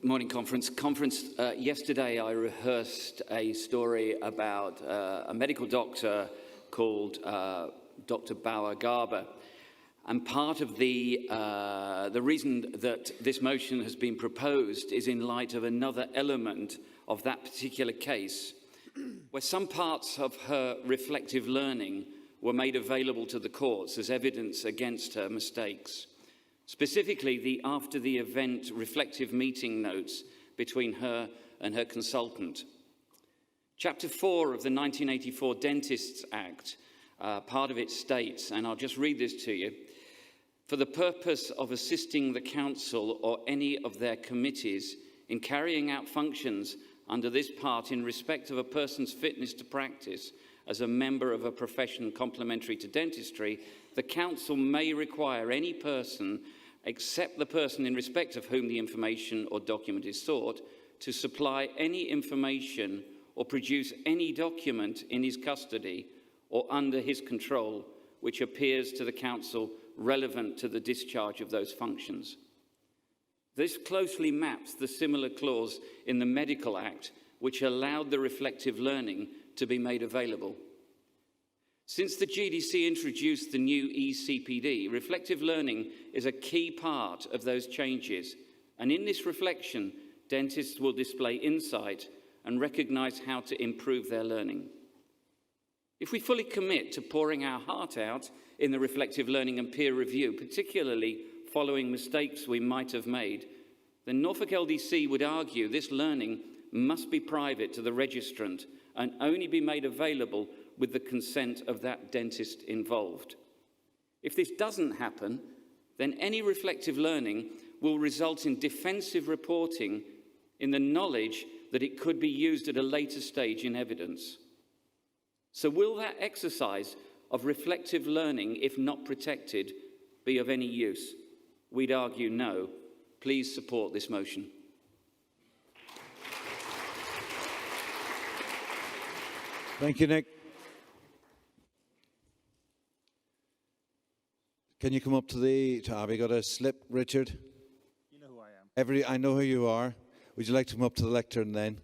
Morning, Conference. Yesterday I rehearsed a story about a medical doctor called Dr. Bauer Garber. And part of the reason that this motion has been proposed is in light of another element of that particular case, where some parts of her reflective learning were made available to the courts as evidence against her mistakes. Specifically, the after-the-event reflective meeting notes between her and her consultant. Chapter 4 of the 1984 Dentists Act, part of it states, and I'll just read this to you, for the purpose of assisting the council or any of their committees in carrying out functions under this part in respect of a person's fitness to practice as a member of a profession complementary to dentistry, the council may require any person, except the person in respect of whom the information or document is sought, to supply any information or produce any document in his custody or under his control which appears to the council relevant to the discharge of those functions. This closely maps the similar clause in the Medical Act, which allowed the reflective learning to be made available. Since the GDC introduced the new ECPD, reflective learning is a key part of those changes, and in this reflection, dentists will display insight and recognise how to improve their learning. If we fully commit to pouring our heart out in the reflective learning and peer review, particularly following mistakes we might have made, then Norfolk LDC would argue this learning must be private to the registrant and only be made available with the consent of that dentist involved. If this doesn't happen, then any reflective learning will result in defensive reporting in the knowledge that it could be used at a later stage in evidence. So will that exercise of reflective learning, if not protected, be of any use? We'd argue no. Please support this motion. Thank you, Nick. Can you come up to the... Have you got a slip, Richard? You know who I am. I know who you are. Would you like to come up to the lectern then?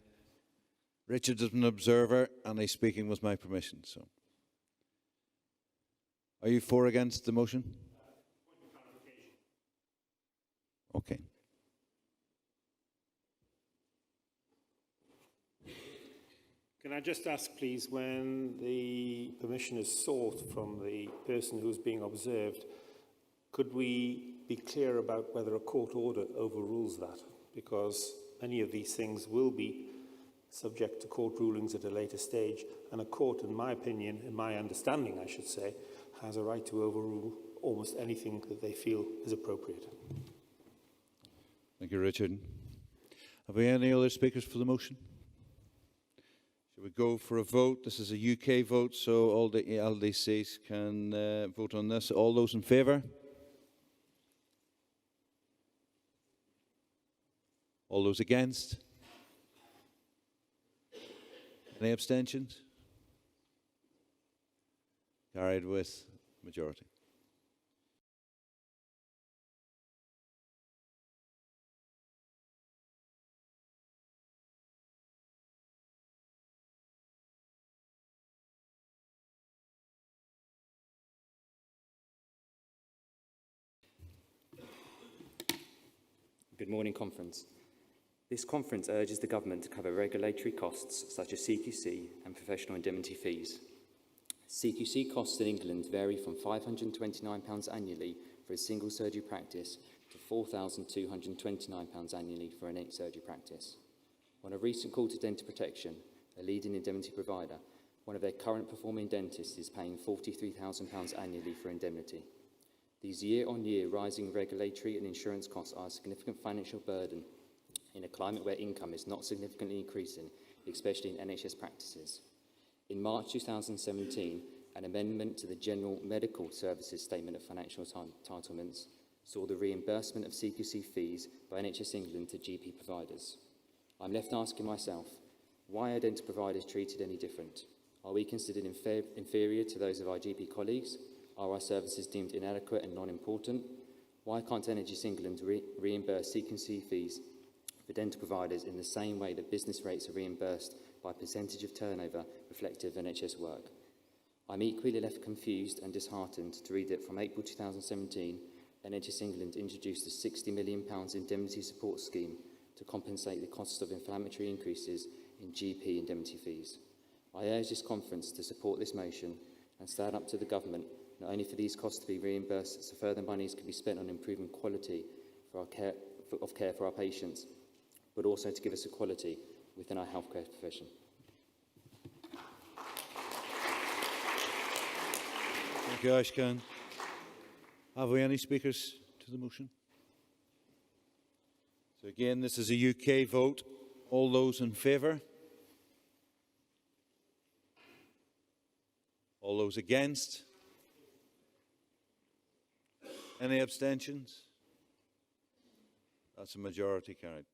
Richard is an observer, and he's speaking with my permission. So, are you for or against the motion? Okay. Can I just ask, please, when the permission is sought from the person who's being observed, could we be clear about whether a court order overrules that? Because many of these things will be subject to court rulings at a later stage, and a court, in my opinion, in my understanding, I should say, has a right to overrule almost anything that they feel is appropriate. Thank you, Richard. Have we any other speakers for the motion? Shall we go for a vote? This is a UK vote, so all the LDCs can vote on this. All those in favour? All those against? Any abstentions? Carried with majority. Good morning, Conference. This conference urges the government to cover regulatory costs such as CQC and professional indemnity fees. CQC costs in England vary from £529 annually for a single surgery practice to £4,229 annually for an 8-surgery practice. On a recent call to Dental Protection, a leading indemnity provider, one of their current performing dentists is paying £43,000 annually for indemnity. These year-on-year rising regulatory and insurance costs are a significant financial burden in a climate where income is not significantly increasing, especially in NHS practices. In March 2017, an amendment to the General Medical Services Statement of Financial Entitlements saw the reimbursement of CQC fees by NHS England to GP providers. I'm left asking myself, why are dental providers treated any different? Are we considered inferior to those of our GP colleagues? Are our services deemed inadequate and non-important? Why can't NHS England reimburse CQC fees for dental providers in the same way that business rates are reimbursed by a percentage of turnover reflective of NHS work. I'm equally left confused and disheartened to read that from April 2017, NHS England introduced a £60 million indemnity support scheme to compensate the cost of inflammatory increases in GP indemnity fees. I urge this conference to support this motion and stand up to the government, not only for these costs to be reimbursed so further monies can be spent on improving quality of care for our patients, but also to give us equality within our healthcare profession. Thank you, Ashkan. Have we any speakers to the motion? So again, this is a UK vote. All those in favour? All those against? Any abstentions? That's a majority carried.